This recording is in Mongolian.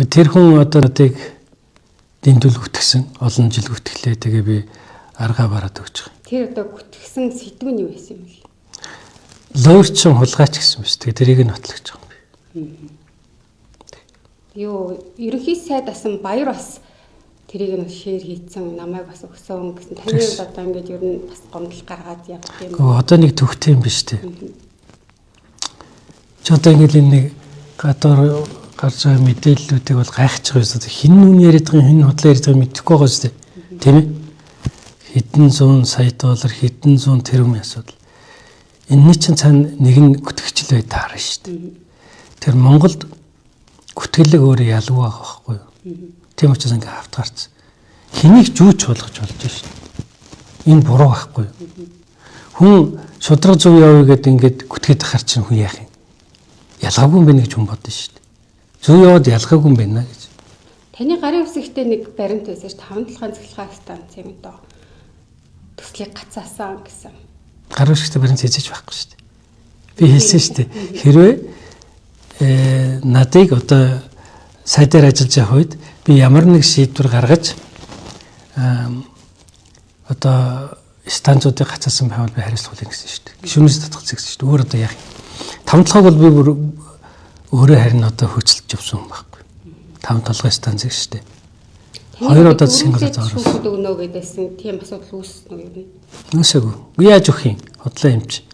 Тэр хүн одоо надыг дэндүүл гүтгсэн олон жил гүтгэлээ тэгээ би аргаа бараад өгч байгаа. Тэр одоо гүтгсэн сэдв нь юу байсан юм бэ? Лоурчин хулгайч гэсэн мэт. Тэгээ тэрийг нь нотлогч байгаа юм. Юу ерөнхий сайд асан Баяр бас тэрийг нь шеэр хийцэн намайг бас өгсөн гэсэн. Таны хувьд одоо ингэж ер нь бас гомдол гаргаад явах юм. Одоо нэг төвхтэй юм биш үү? Ч одоо ингэ л нэг гадуур гарч байгаа мэдээллүүдийг бол гайхаж байгаа юм. Хин нүн яриад байгаа хин худлаа яриад байгаа мэдэхгүй байгаа зү. Тийм ээ? Хэдэн зуун сая доллар, хэдэн зуун тэрбум асуудал. Энэний чинь цаана нэг нь гүтгэгчл бай таарна шүү дээ. Тэр Монголд гүтгэлэг өөрөө ялгүй байгаа байхгүй юу? Тийм учраас ингээ автгаарч. Хэнийг жүүч болгож болж шүү дээ. Энэ буруу байхгүй юу? Хүн шудраг зүв явъя гэдэг ингээд гүтгээд ахаар чинь хүн яах юм? Ялгаагүй юм байна гэж хүн бодно шүү дээ. Зүв яваад ялгаагүй юм байна гэж. Таны гарын үсэгтээ нэг баримт байсан шүү дээ. 5 толгойн цэглэгээ станц юм доо. Төслийг гацаасан гэсэн. Гарын үсэгтээ баримт хийж байхгүй шүү дээ. Би хэлсэн шүү дээ. Хэрвээ надыг одоо сайдаар ажиллаж байгаа үед би ямар нэг шийдвэр гаргаж одоо станцуудыг гацаасан байвал би хариуцлах гэсэн шүү дээ. Гишүүнээс татгацсан гэсэн шүү дээ. Өөр одоо яах юм? 5 толгойг бол би бүр өөрөө харин одоо хөөцөлж явсан юм байхгүй. 5 толгой станцыг шүү дээ. 2 удаа синглаа зоорсон. Өгнө гэдээсэн тийм асуудал үүснэ үү? Нүсэгүй. Яаж өгөх юм? Хотлоо юм чи.